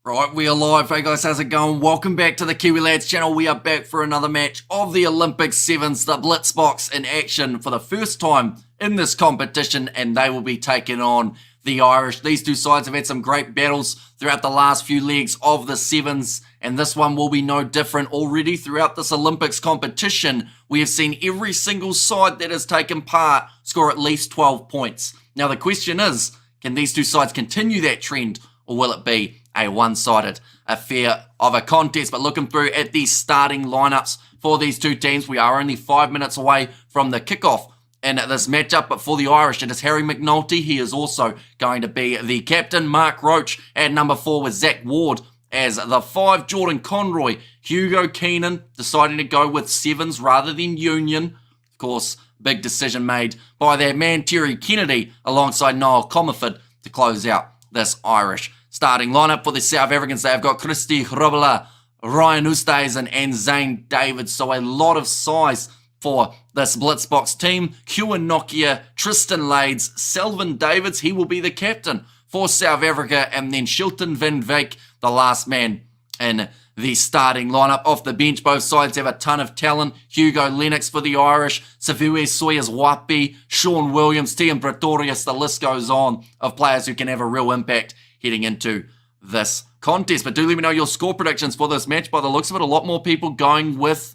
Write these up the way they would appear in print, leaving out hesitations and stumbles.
Right, we are live. Hey guys, how's it going? Welcome back to the Kiwi Lads channel. We are back for another match of the Olympic Sevens, the Blitzboks in action for the first time in this competition, and they will be taking on the Irish. These two sides have had some great battles throughout the last few legs of the Sevens, and this one will be no different. Already throughout this Olympics competition, we have seen every single side that has taken part score at least 12 points. Now the question is, can these two sides continue that trend, or will it be a one-sided affair of a contest? But looking through at the starting lineups for these two teams, we are only 5 minutes away from the kickoff in this matchup. But for the Irish, it is Harry McNulty. He is also going to be the captain. Mark Roach at number 4 with Zach Ward as the 5. Jordan Conroy, Hugo Keenan deciding to go with Sevens rather than Union. Of course, big decision made by their man Terry Kennedy alongside Niall Comerford to close out this Irish starting lineup. For the South Africans, they have got Christy Grobler, Ryan Oosthuizen and Zane Davids. So a lot of size for this Blitzboks team. Kewan Nokia, Tristan Lades, Selvin Davids, he will be the captain for South Africa. And then Shilton Van Wyk, the last man in the starting lineup. Off the bench, both sides have a ton of talent. Hugo Lennox for the Irish, Savue Sawyers Wapi, Sean Williams, Tian Pretorius, the list goes on of players who can have a real impact heading into this contest. But do let me know your score predictions for this match. By the looks of it, a lot more people going with,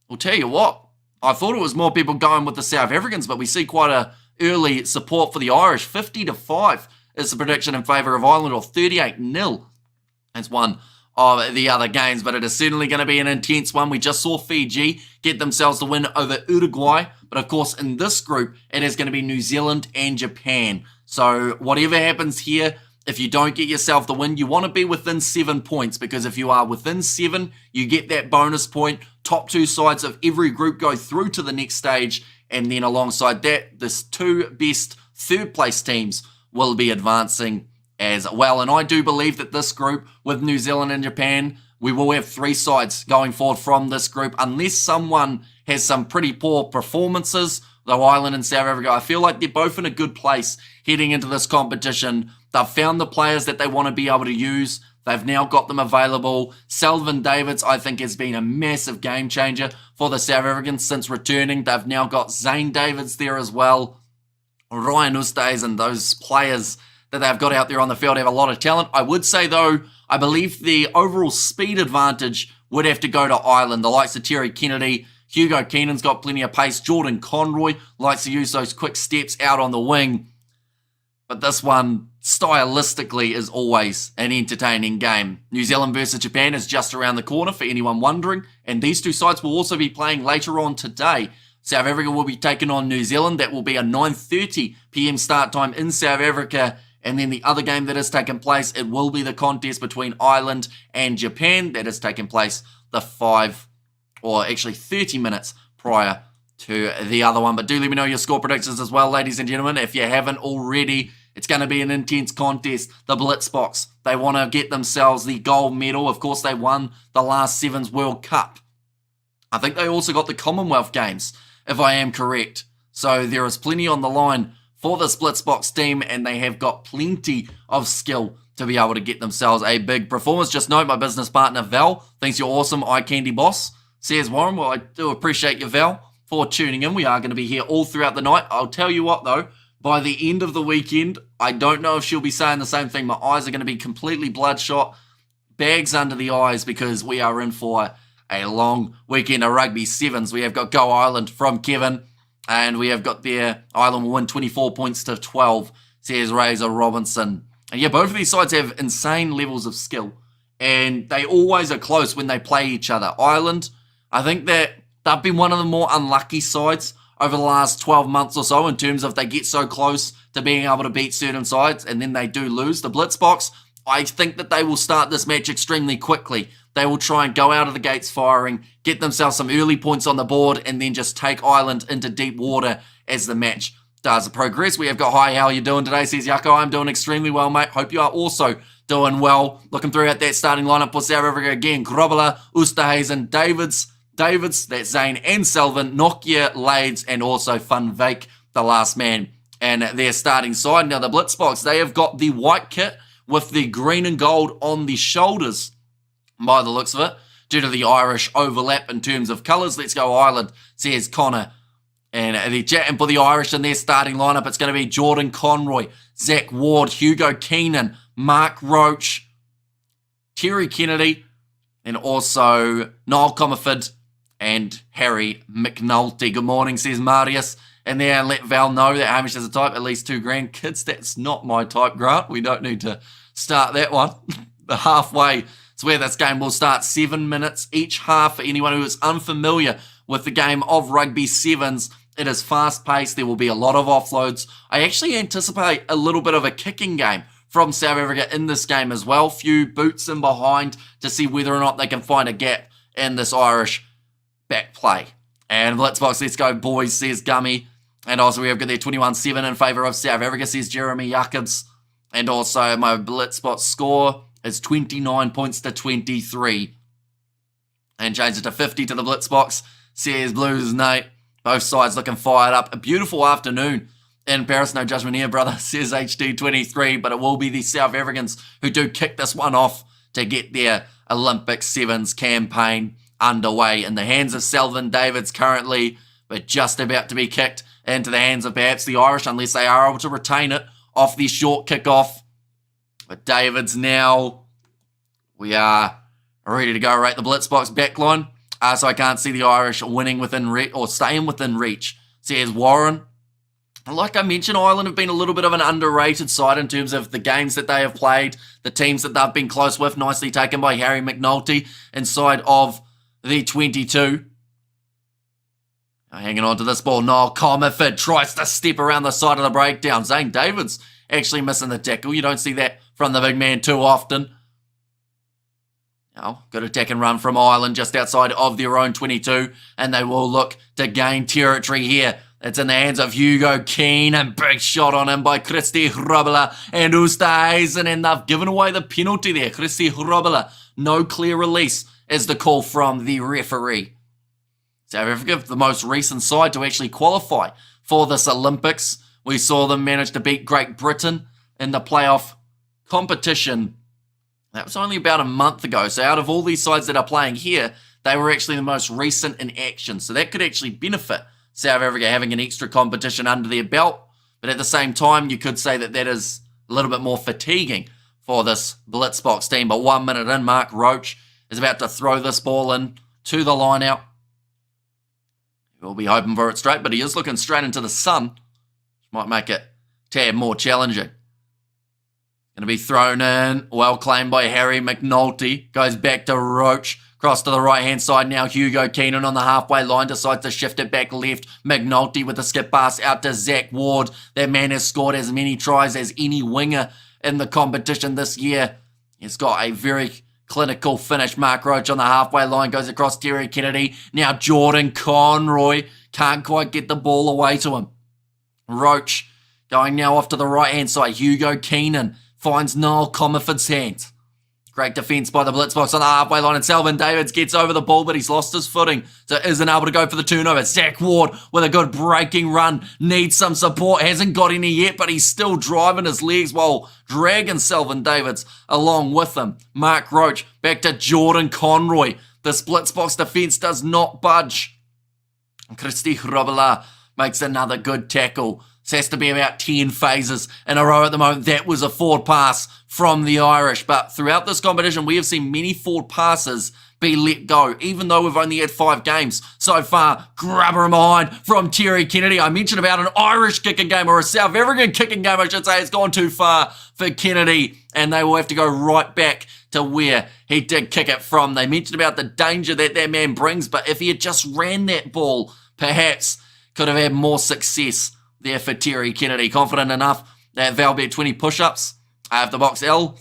I'll tell you what, I thought it was more people going with the South Africans, but we see quite a early support for the Irish. 50-5 is the prediction in favour of Ireland, or 38-0. That's one of the other games, but it is certainly going to be an intense one. We just saw Fiji get themselves the win over Uruguay, but of course in this group, it is going to be New Zealand and Japan. So whatever happens here, if you don't get yourself the win, you want to be within 7 points, because if you are within 7, you get that bonus point. Top 2 sides of every group go through to the next stage, and then alongside that, the 2 best third place teams will be advancing as well. And I do believe that this group with New Zealand and Japan, we will have 3 sides going forward from this group, unless someone has some pretty poor performances. Though Ireland and South Africa, I feel like they're both in a good place heading into this competition. They've found the players that they want to be able to use. They've now got them available. Selvin Davids, I think, has been a massive game changer for the South Africans since returning. They've now got Zane Davids there as well. Ryan Oosthuizen, and those players that they've got out there on the field have a lot of talent. I would say, though, I believe the overall speed advantage would have to go to Ireland. The likes of Terry Kennedy, Hugo Keenan's got plenty of pace. Jordan Conroy likes to use those quick steps out on the wing. But this one, stylistically, is always an entertaining game. New Zealand versus Japan is just around the corner for anyone wondering. And these two sides will also be playing later on today. South Africa will be taking on New Zealand. That will be a 9:30 p.m. start time in South Africa. And then the other game that has taken place, it will be the contest between Ireland and Japan. That has taken place the 30 minutes prior to the other one. But do let me know your score predictions as well, ladies and gentlemen. If you haven't already, it's going to be an intense contest. The Blitzboks, they want to get themselves the gold medal. Of course, they won the last Sevens World Cup. I think they also got the Commonwealth Games, if I am correct. So there is plenty on the line for this Blitzboks team, and they have got plenty of skill to be able to get themselves a big performance. Just note, my business partner, Val, thinks you're awesome, eye candy boss. Says Warren, well, I do appreciate you, Val, for tuning in. We are going to be here all throughout the night. I'll tell you what, though, by the end of the weekend, I don't know if she'll be saying the same thing. My eyes are going to be completely bloodshot, bags under the eyes, because we are in for a long weekend of Rugby Sevens. We have got Go Ireland from Kevin, and we have got their Ireland will win 24 points to 12, says Razor Robinson. And yeah, both of these sides have insane levels of skill, and they always are close when they play each other. Ireland, I think that they've been one of the more unlucky sides over the last 12 months or so in terms of they get so close to being able to beat certain sides and then they do lose. The Blitzboks, I think that they will start this match extremely quickly. They will try and go out of the gates firing, get themselves some early points on the board, and then just take Ireland into deep water as the match does progress. We have got, hi, how are you doing today, says Yucko. I'm doing extremely well, mate. Hope you are also doing well. Looking through at that starting lineup for South Africa again. Grobler, Oosthuizen, Davids, that's Zane and Selvin, Nokia, Lades, and also Van Wyk, the last man, and their starting side. Now, the Blitzboks, they have got the white kit with the green and gold on the shoulders, by the looks of it, due to the Irish overlap in terms of colours. Let's go Ireland, says Connor. And they're chatting for the Irish in their starting lineup. It's going to be Jordan Conroy, Zach Ward, Hugo Keenan, Mark Roach, Terry Kennedy, and also Niall Comerford and Harry McNulty. Good morning, says Marius. And there, let Val know that Hamish has a type, at least 2 grand. Kids, that's not my type, Grant. We don't need to start that one. The halfway is where this game will start. 7 minutes each half for anyone who is unfamiliar with the game of Rugby Sevens. It is fast-paced. There will be a lot of offloads. I actually anticipate a little bit of a kicking game from South Africa in this game as well. Few boots in behind to see whether or not they can find a gap in this Irish back play. And Blitzboks, let's go boys, says Gummy. And also we have got their 21-7 in favour of South Africa, says Jeremy Jacobs. And also my Blitzboks score is 29 points to 23. And change it to 50 to the Blitzboks, says Blues Nate. Both sides looking fired up. A beautiful afternoon in Paris. No judgment here, brother, says HD23. But it will be the South Africans who do kick this one off to get their Olympic Sevens campaign underway. In the hands of Selvin Davids currently, but just about to be kicked into the hands of perhaps the Irish, unless they are able to retain it off the short kick-off. But Davids now, we are ready to go rate the Blitzboks backline. So I can't see the Irish winning within reach or staying within reach, says Warren. Like I mentioned, Ireland have been a little bit of an underrated side in terms of the games that they have played, the teams that they've been close with, nicely taken by Harry McNulty inside of the 22. Hanging on to this ball, Niall Comerford tries to step around the side of the breakdown. Zane Davids actually missing the tackle. You don't see that from the big man too often. Now, good attack and run from Ireland just outside of their own 22, and they will look to gain territory here. It's in the hands of Hugo Keenan. Big shot on him by Christy Hrubela and Oosthuizen, and they've given away the penalty there. Christy Hrubela, no clear release is the call from the referee. South Africa, the most recent side to actually qualify for this Olympics. We saw them manage to beat Great Britain in the playoff competition. That was only about a month ago. So out of all these sides that are playing here, they were actually the most recent in action. So that could actually benefit South Africa having an extra competition under their belt. But at the same time, you could say that that is a little bit more fatiguing for this Blitzboks team. But 1 minute in, Mark Roach is about to throw this ball in to the line out. We'll be hoping for it straight, but he is looking straight into the sun, which might make it a tad more challenging. Going to be thrown in, well claimed by Harry McNulty, goes back to Roach, cross to the right-hand side now, Hugo Keenan on the halfway line, decides to shift it back left, McNulty with a skip pass out to Zach Ward. That man has scored as many tries as any winger in the competition this year. He's got a very clinical finish. Mark Roach on the halfway line goes across Terry Kennedy. Now Jordan Conroy can't quite get the ball away to him. Roach going now off to the right-hand side. Hugo Keenan finds Niall Comerford's hand. Great defence by the Blitzboks on the halfway line, and Selvin Davids gets over the ball, but he's lost his footing, so isn't able to go for the turnover. Zach Ward with a good breaking run, needs some support, hasn't got any yet, but he's still driving his legs while dragging Selvin Davids along with him. Mark Roach back to Jordan Conroy. This Blitzboks defence does not budge. Christy Hrubela makes another good tackle. This has to be about 10 phases in a row at the moment. That was a forward pass from the Irish. But throughout this competition, we have seen many forward passes be let go, even though we've only had 5 games so far. Grubber in behind from Terry Kennedy. I mentioned about an Irish kicking game, or a South African kicking game, I should say. It's gone too far for Kennedy, and they will have to go right back to where he did kick it from. They mentioned about the danger that that man brings, but if he had just ran that ball, perhaps could have had more success there for Terry Kennedy. Confident enough that Val bet 20 push-ups. Of the box L.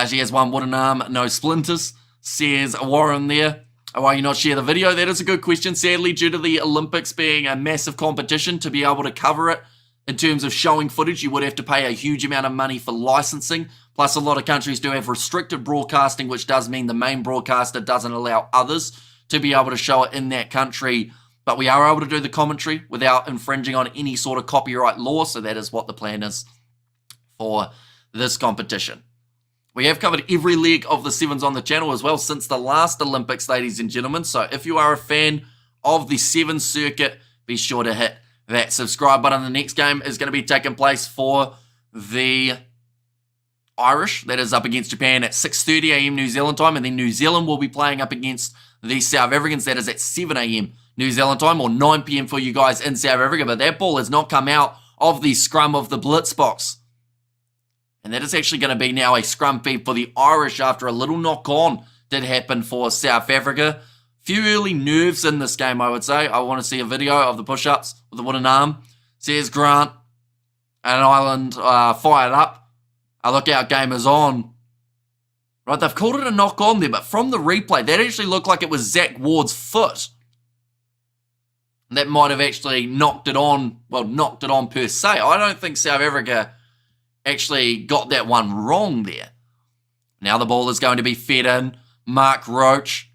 She has one wooden arm, no splinters, says Warren there. Why you not share the video? That is a good question. Sadly, due to the Olympics being a massive competition, to be able to cover it in terms of showing footage, you would have to pay a huge amount of money for licensing. Plus, a lot of countries do have restricted broadcasting, which does mean the main broadcaster doesn't allow others to be able to show it in that country. But we are able to do the commentary without infringing on any sort of copyright law, so that is what the plan is for this competition. We have covered every leg of the Sevens on the channel as well since the last Olympics, ladies and gentlemen. So if you are a fan of the Sevens circuit, be sure to hit that subscribe button. The next game is going to be taking place for the Irish. That is up against Japan at 6:30 a.m. New Zealand time. And then New Zealand will be playing up against the South Africans. That is at 7 a.m. New Zealand time, or 9 p.m. for you guys in South Africa. But that ball has not come out of the scrum of the Blitzboks. And that is actually going to be now a scrum feed for the Irish after a little knock-on did happen for South Africa. Few early nerves in this game, I would say. I want to see a video of the push-ups with the wooden arm. Says Grant. And Ireland fired up. A lookout game is on. Right, they've called it a knock-on there, but from the replay, that actually looked like it was Zach Ward's foot. That might have actually knocked it on, well, knocked it on per se. I don't think South Africa actually got that one wrong there. Now the ball is going to be fed in. Mark Roach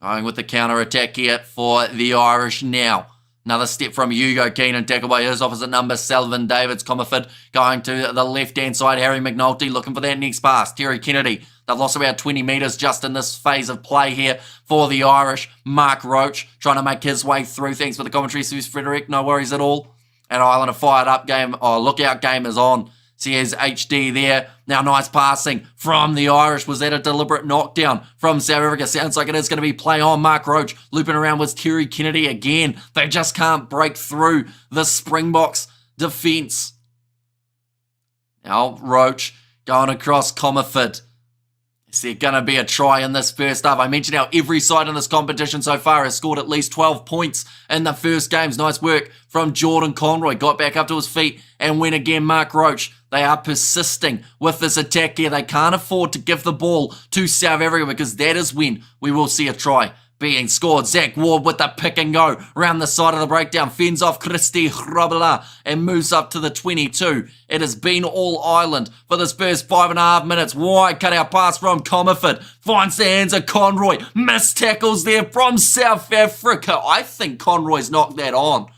going with the counter-attack here for the Irish now. Another step from Hugo Keenan, tackled by his opposite number, Selvin Davids. Comerford going to the left-hand side. Harry McNulty looking for that next pass. Terry Kennedy. They've lost about 20 metres just in this phase of play here for the Irish. Mark Roach trying to make his way through. Thanks for the commentary, Suze Frederick. No worries at all. And Ireland a fired-up game. Oh, lookout game is on. Says HD there. Now nice passing from the Irish. Was that a deliberate knockdown from South Africa? Sounds like it is going to be play on. Mark Roach looping around with Terry Kennedy again. They just can't break through the Springboks defence. Now Roach going across Comerford. Is there going to be a try in this first half? I mentioned how every side in this competition so far has scored at least 12 points in the first games. Nice work from Jordan Conroy. Got back up to his feet and went again. Mark Roach. They are persisting with this attack here. They can't afford to give the ball to South Africa because that is when we will see a try being scored. Zach Ward with the pick and go around the side of the breakdown. Fends off Christy Hrabala and moves up to the 22. It has been all Ireland for this first 5.5 minutes. Wide cut-out pass from Comerford. Finds the hands of Conroy. Missed tackles there from South Africa. I think Conroy's knocked that on.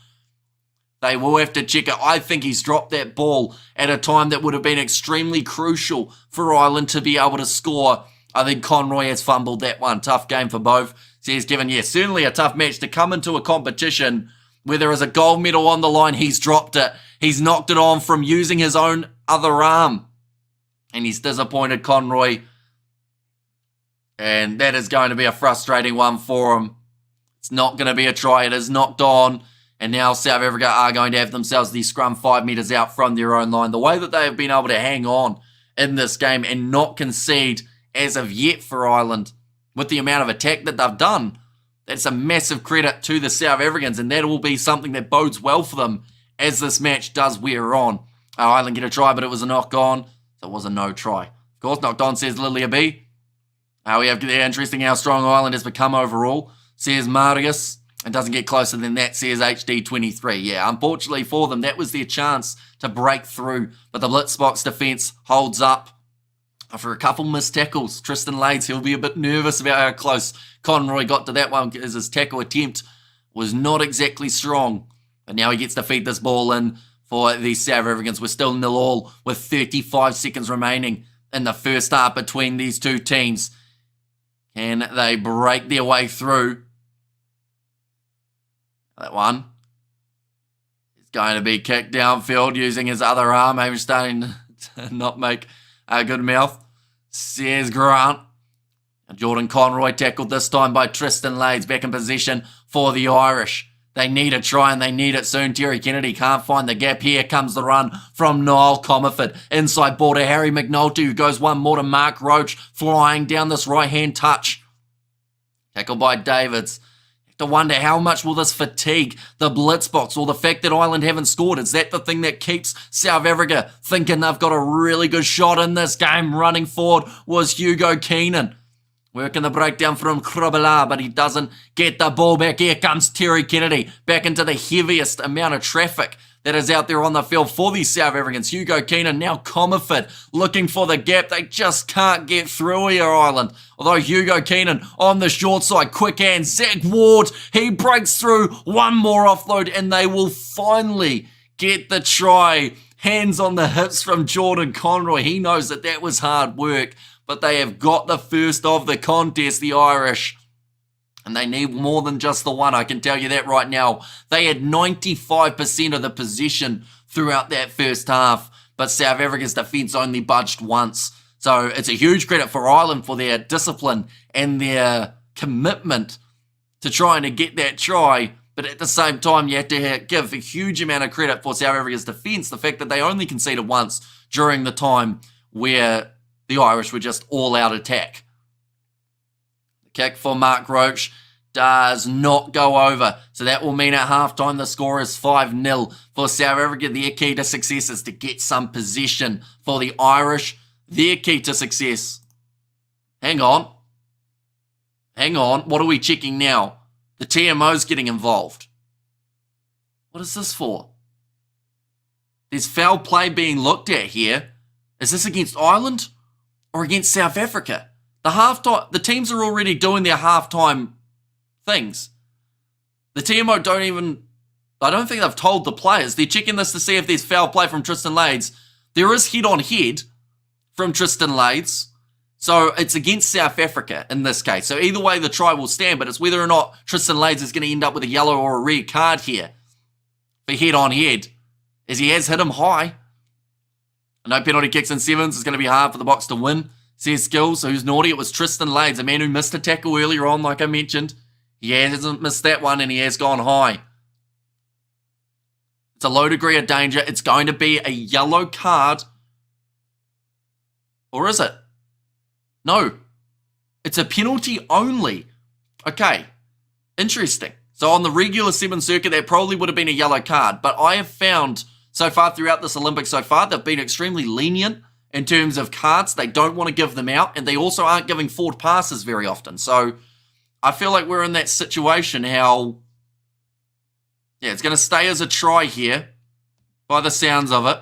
They will have to check it. I think he's dropped that ball at a time that would have been extremely crucial for Ireland to be able to score. I think Conroy has fumbled that one. Tough game for both. Says Kevin, yeah, certainly a tough match to come into a competition where there is a gold medal on the line. He's dropped it. He's knocked it on from using his own other arm. And he's disappointed Conroy. And that is going to be a frustrating one for him. It's not going to be a try. It is knocked on. And now South Africa are going to have themselves the scrum 5 metres out from their own line. The way that they have been able to hang on in this game and not concede as of yet for Ireland with the amount of attack that they've done, that's a massive credit to the South Africans, and that will be something that bodes well for them as this match does wear on. Ireland get a try, but it was a knock-on, so it was a no try. Of course, knocked on, says Lilia B. We have there, interesting how strong Ireland has become overall, says Marius. And doesn't get closer than that, says HD23. Yeah, unfortunately for them, that was their chance to break through. But the Blitzboks defence holds up after a couple missed tackles. Tristan Lades, he'll be a bit nervous about how close Conroy got to that one because his tackle attempt was not exactly strong. But now he gets to feed this ball in for the South Africans. We're still 0-0 with 35 seconds remaining in the first half between these two teams. Can they break their way through? That one is going to be kicked downfield using his other arm. Maybe starting to not make a good mouth. Says Grant. Jordan Conroy tackled this time by Tristan Lades. Back in possession for the Irish. They need a try and they need it soon. Terry Kennedy can't find the gap. Here comes the run from Niall Comerford. Inside ball to Harry McNulty, who goes one more to Mark Roach. Flying down this right-hand touch. Tackled by Davids. To wonder how much will this fatigue the Blitzboks, or the fact that Ireland haven't scored. Is that the thing that keeps South Africa thinking they've got a really good shot in this game? Running forward was Hugo Keenan. Working the breakdown from Krabala, but he doesn't get the ball back. Here comes Terry Kennedy back into the heaviest amount of traffic that is out there on the field for these South Africans. Hugo Keenan, now Comerford, looking for the gap. They just can't get through here, Ireland. Although Hugo Keenan on the short side, quick hand, Zach Ward, he breaks through, one more offload, and they will finally get the try. hands on the hips from Jordan Conroy. He knows that that was hard work, but they have got the first of the contest, the Irish. And they need more than just the one, I can tell you that right now. They had 95% of the possession throughout that first half, but South Africa's defence only budged once. So it's a huge credit for Ireland for their discipline and their commitment to trying to get that try. But at the same time, you have to give a huge amount of credit for South Africa's defence, the fact that they only conceded once during the time where the Irish were just all-out attack. Kick for Mark Roach does not go over. So that will mean at halftime the score is 5-0 for South Africa. Their key to success is to get some possession. For the Irish, their key to success. Hang on. What are we checking now? The TMO's getting involved. What is this for? There's foul play being looked at here. Is this against Ireland or against South Africa? The teams are already doing their halftime things. The TMO I don't think they've told the players. They're checking this to see if there's foul play from Tristan Lades. There is head-on-head from Tristan Lades. So it's against South Africa in this case. So either way, the try will stand, but it's whether or not Tristan Lades is going to end up with a yellow or a red card here for head-on-head, as he has hit him high. No penalty kicks in sevens. It's going to be hard for the Boks to win. Says Skills, so who's naughty? It was Tristan Lades, a man who missed a tackle earlier on, like I mentioned. He hasn't missed that one, and he has gone high. It's a low degree of danger. It's going to be a yellow card. Or is it? No. It's a penalty only. Okay. Interesting. So on the regular seven circuit, that probably would have been a yellow card. But I have found so far throughout this Olympics so far, they've been extremely lenient in terms of cards. They don't want to give them out, and they also aren't giving forward passes very often. So I feel like we're in that situation how, yeah, it's going to stay as a try here by the sounds of it.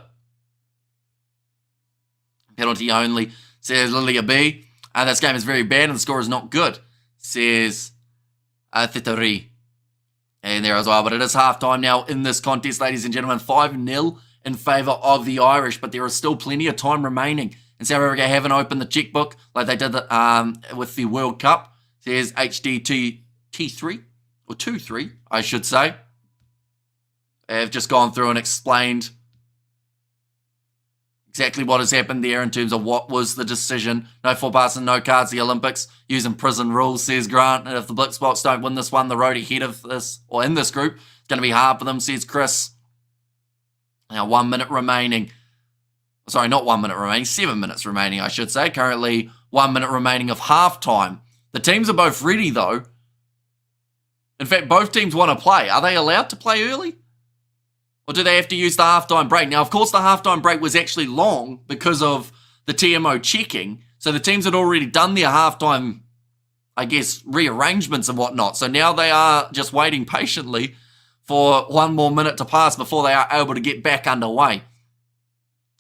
Penalty only, says Lilia B. This game is very bad and the score is not good, says Thitari. And there as well, but it is halftime now in this contest, ladies and gentlemen. 5-0 in favour of the Irish, but there is still plenty of time remaining. And South Africa haven't opened the checkbook like they did with the World Cup. Says HDT3, or 2-3, I should say. They've just gone through and explained exactly what has happened there in terms of what was the decision. No forward passes, no cards, the Olympics, using prison rules, says Grant. And if the Blitzboks don't win this one, the road ahead of this, or in this group, it's going to be hard for them, says Chris. Now 1 minute remaining. Sorry, not 1 minute remaining, 7 minutes remaining, I should say. Currently 1 minute remaining of halftime. The teams are both ready, though. In fact, both teams want to play. Are they allowed to play early? Or do they have to use the halftime break? Now, of course, the halftime break was actually long because of the TMO checking. So the teams had already done their halftime, I guess, rearrangements and whatnot. So now they are just waiting patiently for 1 more minute to pass before they are able to get back underway.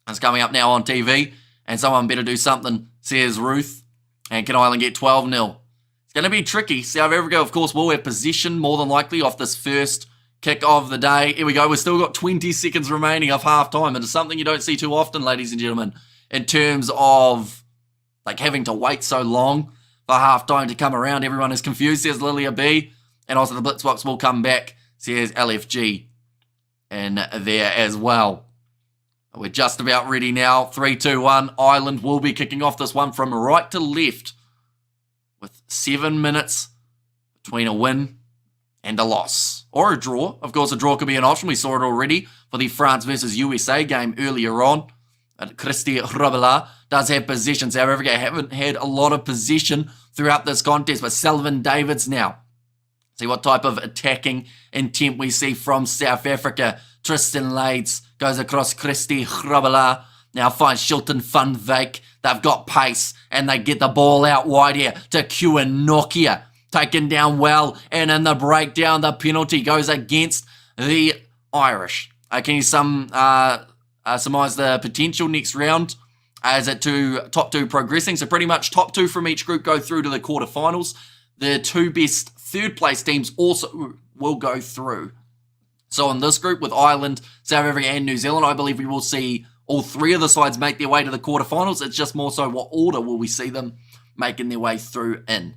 It's coming up now on TV. And someone better do something, says Ruth. And can Ireland get 12-0? It's going to be tricky. South Africa, of course, will have possession more than likely off this first kick of the day. Here we go. We've still got 20 seconds remaining of halftime. It is something you don't see too often, ladies and gentlemen, in terms of like having to wait so long for halftime to come around. Everyone is confused, says Lilia B. And also the Blitzboks will come back, says LFG. And there as well. We're just about ready now. 3, 2, 1. Ireland will be kicking off this one from right to left with 7 minutes between a win and a loss. Or a draw. Of course, a draw could be an option. We saw it already for the France versus USA game earlier on. Christy Rabela does have possession. South Africa haven't had a lot of possession throughout this contest, but Sullivan Davids now. See what type of attacking intent we see from South Africa. Tristan Lades goes across Christy Rabela. Now finds Shilton Van Wyk. They've got pace, and they get the ball out wide here to Kieran Nokia. Taken down well, and in the breakdown, the penalty goes against the Irish. Can you surmise the potential next round? As it top two progressing, so pretty much top two from each group go through to the quarterfinals. The two best third place teams also will go through. So in this group with Ireland, South Africa and New Zealand, I believe we will see all three of the sides make their way to the quarterfinals. It's just more so what order will we see them making their way through in.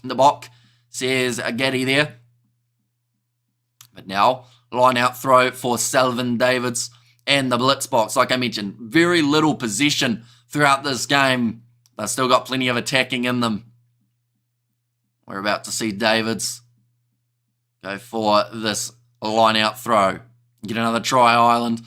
The Bok says a Gaddy there. But now, line out throw for Selvin Davids and the Blitzboks. Like I mentioned, very little possession throughout this game. They've still got plenty of attacking in them. We're about to see Davids go for this line out throw. Get another try, Ireland.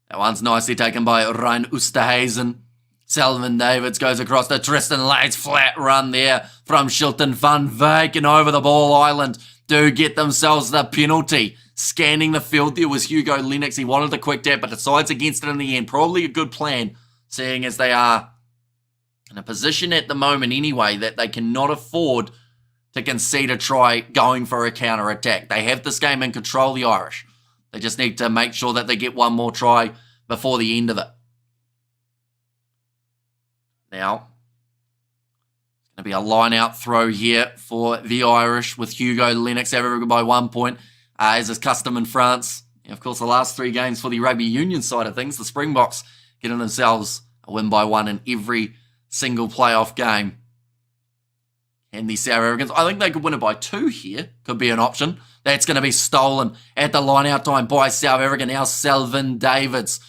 That one's nicely taken by Ryan Oosterhuizen. Selvin Davids goes across to Tristan Lays. Flat run there from Shilton van Wyk, and over the ball, Ireland do get themselves the penalty. Scanning the field there was Hugo Lennox. He wanted the quick tap, but decides against it in the end. Probably a good plan, seeing as they are in a position at the moment anyway that they cannot afford to concede a try going for a counter-attack. They have this game in control, the Irish. They just need to make sure that they get one more try before the end of it. Now, it's going to be a line-out throw here for the Irish with Hugo Lennox averaging by 1 point, as is custom in France. And of course, the last three games for the rugby union side of things, the Springboks getting themselves a win by 1 in every single playoff game. And the South Africans, I think they could win it by 2 here. Could be an option. That's going to be stolen at the line-out time by South Africa. Now Selvin Davids.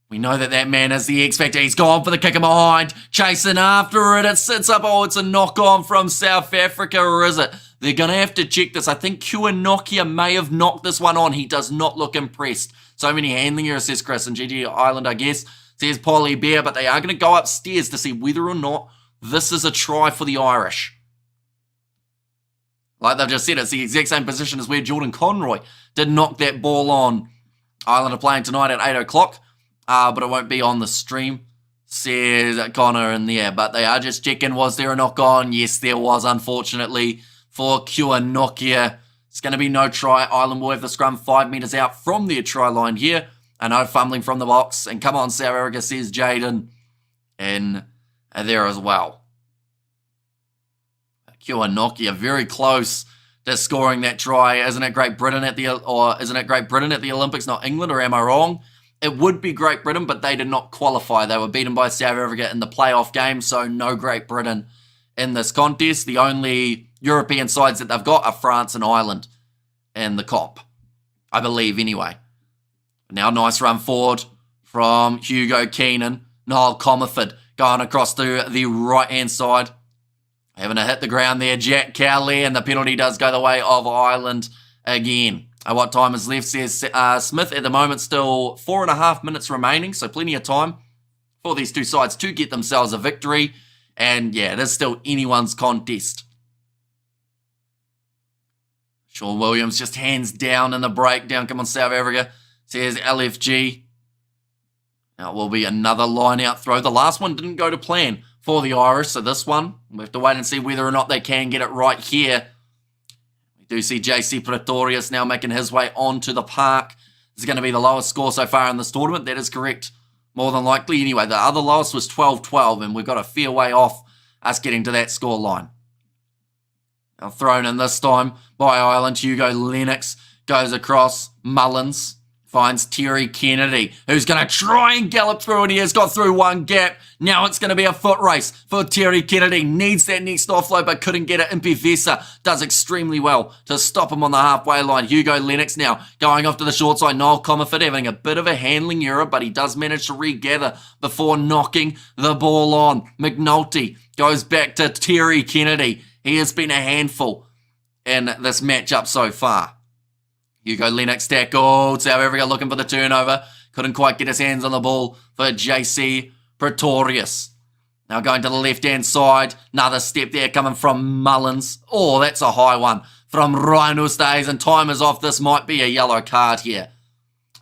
We know that that man is the X-Factor. He's gone for the kick in behind. Chasing after it. It sits up. Oh, it's a knock-on from South Africa, or is it? They're going to have to check this. I think Nokia may have knocked this one on. He does not look impressed. So many handling errors, says Chris. And GG Ireland, I guess, says Polly Bear. But they are going to go upstairs to see whether or not this is a try for the Irish. Like they've just said, it's the exact same position as where Jordan Conroy did knock that ball on. Ireland are playing tonight at 8 o'clock, but it won't be on the stream, says Connor in there. But they are just checking, was there a knock on? Yes, there was, unfortunately, for Nokia. It's going to be no try. Ireland will have the scrum 5 metres out from their try line here. And no fumbling from the box. And come on, South Africa, says Jaden in there as well. Nokia very close to scoring that try. Isn't it Great Britain at the Olympics, not England, or am I wrong? It would be Great Britain, but they did not qualify. They were beaten by South Africa in the playoff game, so no Great Britain in this contest. The only European sides that they've got are France and Ireland in the comp, I believe anyway. Now nice run forward from Hugo Keenan. Niall Comerford going across to the right-hand side. Having to hit the ground there, Jack Cowley, and the penalty does go the way of Ireland again. What time is left, says Smith. At the moment, still 4.5 minutes remaining, so plenty of time for these two sides to get themselves a victory. And yeah, it is still anyone's contest. Sean Williams just hands down in the breakdown. Come on, South Africa, says LFG. Now it will be another line-out throw. The last one didn't go to plan for the Irish, so this one, we have to wait and see whether or not they can get it right here. We do see JC Pretorius now making his way onto the park. This is going to be the lowest score so far in this tournament. That is correct, more than likely. Anyway, the other lowest was 12-12, and we've got a fair way off us getting to that score line. Now thrown in this time by Ireland. Hugo Lennox goes across. Mullins finds Terry Kennedy, who's going to try and gallop through, and he has got through one gap. Now it's going to be a foot race for Terry Kennedy. Needs that next offload, but couldn't get it. Impivesa does extremely well to stop him on the halfway line. Hugo Lennox now going off to the short side. Niall Comerford having a bit of a handling error, but he does manage to regather before knocking the ball on. McNulty goes back to Terry Kennedy. He has been a handful in this matchup so far. Hugo Lennox tackled. South Africa looking for the turnover. Couldn't quite get his hands on the ball for JC Pretorius. Now going to the left-hand side. Another step there coming from Mullins. Oh, that's a high one from Ryan Oosterhuizen. And time is off. This might be a yellow card here.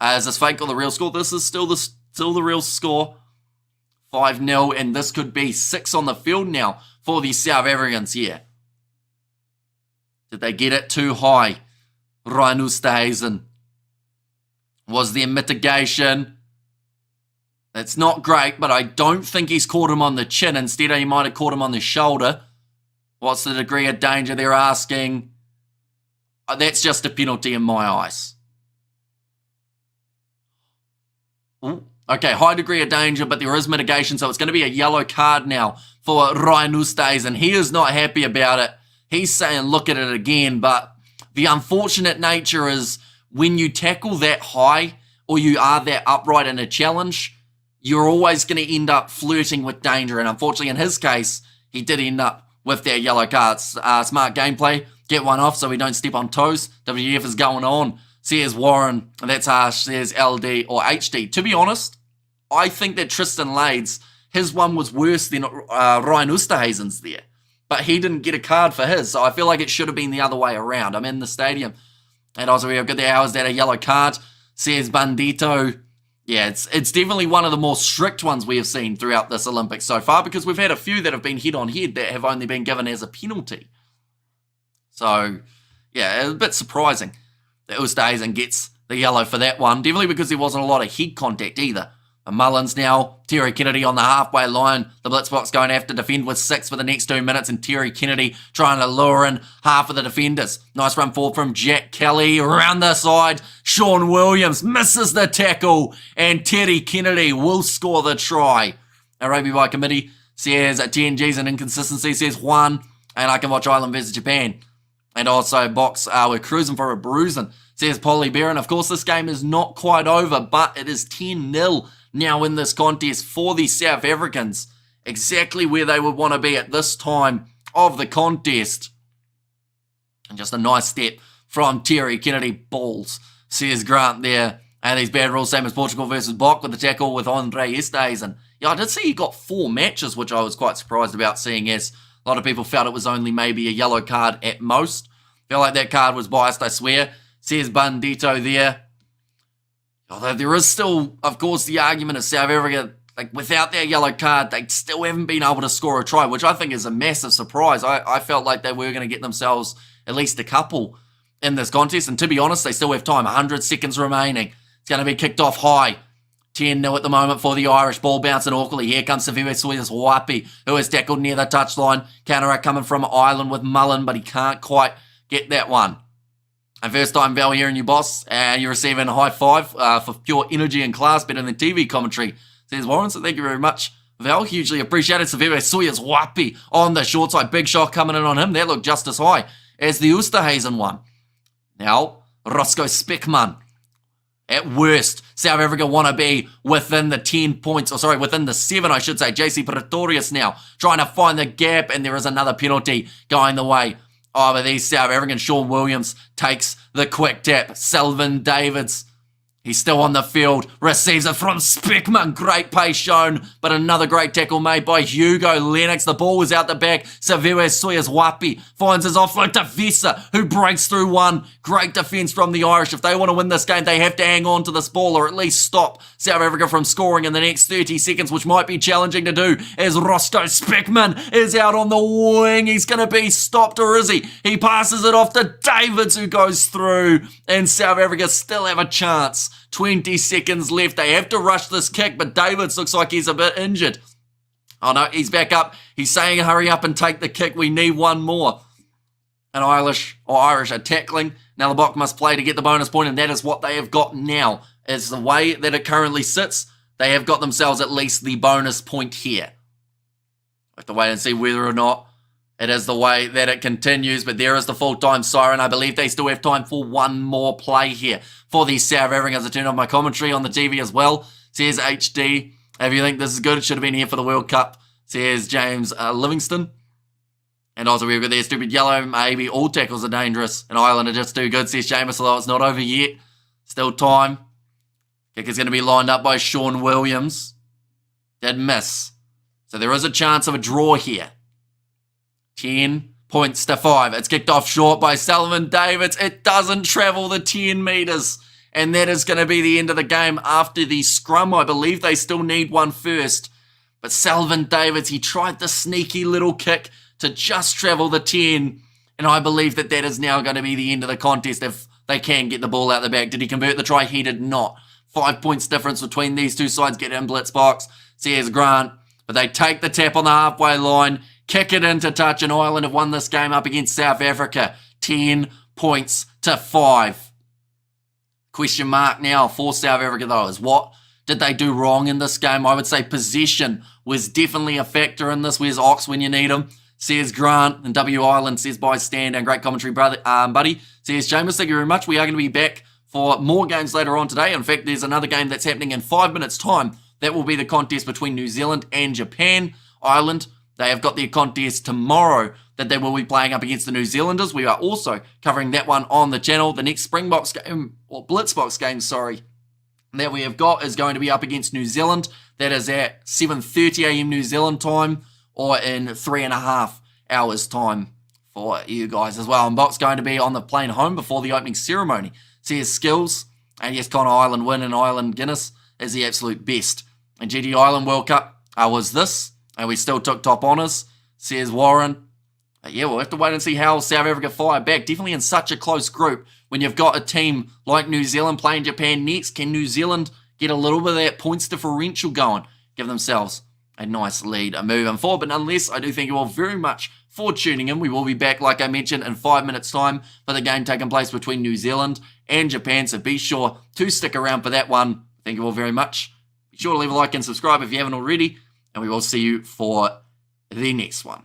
Is this fake or the real score? This is still the real score. 5-0, and this could be 6 on the field now for the South Africans here. Did they get it too high? Ryan Oosterhuizen. Was there mitigation? That's not great, but I don't think he's caught him on the chin. Instead, he might have caught him on the shoulder. What's the degree of danger they're asking? That's just a penalty in my eyes. Ooh. Okay, high degree of danger, but there is mitigation, so it's going to be a yellow card now for Ryan Ustays, and he is not happy about it. He's saying, look at it again, but the unfortunate nature is when you tackle that high or you are that upright in a challenge, you're always going to end up flirting with danger, and unfortunately in his case, he did end up with that yellow card. Smart gameplay, get one off so we don't step on toes. WF is going on. Says Warren, and that's harsh, says LD or HD. To be honest, I think that Tristan Lades, his one was worse than Ryan Oosterhuizen's there. But he didn't get a card for his, so I feel like it should have been the other way around. I'm in the stadium, and also we have got the hours that a yellow card, says Bandito. Yeah, it's definitely one of the more strict ones we have seen throughout this Olympics so far, because we've had a few that have been head-on-head that have only been given as a penalty. So, yeah, it's a bit surprising that Oosterhuizen gets the yellow for that one. Definitely because there wasn't a lot of head contact either. And Mullins now, Terry Kennedy on the halfway line. The Blitzboks going to have to defend with 6 for the next 2 minutes, and Terry Kennedy trying to lure in half of the defenders. Nice run forward from Jack Kelly around the side. Sean Williams misses the tackle, and Terry Kennedy will score the try. A Rugby by committee says 10 G's and inconsistency, says Juan, and I can watch Ireland versus Japan. And also box, we're cruising for a bruising, says Polly Barron. Of course, this game is not quite over, but it is 10-0 now in this contest for the South Africans. Exactly where they would want to be at this time of the contest. And just a nice step from Terry Kennedy. Balls, says Grant there. And these bad rules, same as Portugal versus Bok with the tackle with Andre Estes. And yeah, I did see he got 4 matches, which I was quite surprised about, seeing as a lot of people felt it was only maybe a yellow card at most. Felt like that card was biased, I swear. Says Bandito there. Although there is still, of course, the argument of South Africa, like without that yellow card, they still haven't been able to score a try, which I think is a massive surprise. I felt like they were going to get themselves at least a couple in this contest. And to be honest, they still have time. 100 seconds remaining. It's going to be kicked off high. 10-0 at the moment for the Irish. Ball bouncing awkwardly. Here comes Saviwe Suarez-Wapi, who is tackled near the touchline. Counteract coming from Ireland with Mullen, but he can't quite get that one. And first time Val hearing you, boss, and you're receiving a high five for pure energy and class, better than TV commentary, says Warren. So thank you very much, Val. Hugely appreciated. Saviwe Suarez-Wapi on the short side. Big shot coming in on him. That looked just as high as the Oosterhuizen one. Now, Roscoe Speckman. At worst, South Africa want to be within the 10 points, or sorry, within the 7, I should say. JC Pretorius now trying to find the gap, and there is another penalty going the way of these South Africans. Sean Williams takes the quick tap. Selvin Davids, he's still on the field, receives it from Speckman. Great pace shown, but another great tackle made by Hugo Lennox. The ball was out the back. Saviwe Suarez-Wapi finds his offload to Vesa, who breaks through one. Great defence from the Irish. If they want to win this game, they have to hang on to this ball, or at least stop South Africa from scoring in the next 30 seconds, which might be challenging to do, as Roscoe Speckman is out on the wing. He's going to be stopped, or is he? He passes it off to Davids, who goes through, and South Africa still have a chance. 20 seconds left. They have to rush this kick, but Davids looks like he's a bit injured. Oh no, he's back up. He's saying hurry up and take the kick. We need one more. And Irish are tackling. Now the Bok must play to get the bonus point, and that is what they have got now. Is the way that it currently sits, they have got themselves at least the bonus point here. We have to wait and see whether or not it is the way that it continues, but there is the full-time siren. I believe they still have time for one more play here for these South Africans. I turned on my commentary on the TV as well. Says HD, if you think this is good, it should have been here for the World Cup. Says James Livingston. And also we've got their stupid yellow. Maybe all tackles are dangerous, and Ireland are just too good, says James, although it's not over yet. Still time. Kick is going to be lined up by Sean Williams. Did miss. So there is a chance of a draw here. 10 points to 5. It's kicked off short by Selvin Davids. It doesn't travel the 10 metres. And that is going to be the end of the game after the scrum. I believe they still need one first. But Selvin Davids, he tried the sneaky little kick to just travel the 10. And I believe that that is now going to be the end of the contest if they can get the ball out the back. Did he convert the try? He did not. 5 points difference between these two sides. Get in Blitzboks, says Grant. But they take the tap on the halfway line. Kick it into touch, and Ireland have won this game up against South Africa. 10 points to 5. Question mark now for South Africa, though, is what did they do wrong in this game? I would say possession was definitely a factor in this. Where's Ox when you need him? Says Grant, and W Ireland says by stand, and great commentary, brother, buddy. Says James, thank you very much. We are going to be back for more games later on today. In fact, there's another game that's happening in 5 minutes' time. That will be the contest between New Zealand and Japan. Ireland, they have got their contest tomorrow that they will be playing up against the New Zealanders. We are also covering that one on the channel. The next Springboks game, or Blitzboks game, sorry, that we have got is going to be up against New Zealand. That is at 7:30 a.m. New Zealand time, or in 3.5 hours time for you guys as well. And Bok's going to be on the plane home before the opening ceremony. Says Skills, and yes, Connor Ireland win, and Ireland Guinness is the absolute best. And GD Ireland World Cup was this, and we still took top honours, says Warren. Yeah, we'll have to wait and see how South Africa fire back. Definitely in such a close group. When you've got a team like New Zealand playing Japan next, can New Zealand get a little bit of that points differential going? Give themselves a nice lead moving forward. But nonetheless, I do thank you all very much for tuning in. We will be back, like I mentioned, in 5 minutes' time for the game taking place between New Zealand and Japan. So be sure to stick around for that one. Thank you all very much. Be sure to leave a like and subscribe if you haven't already. And we will see you for the next one.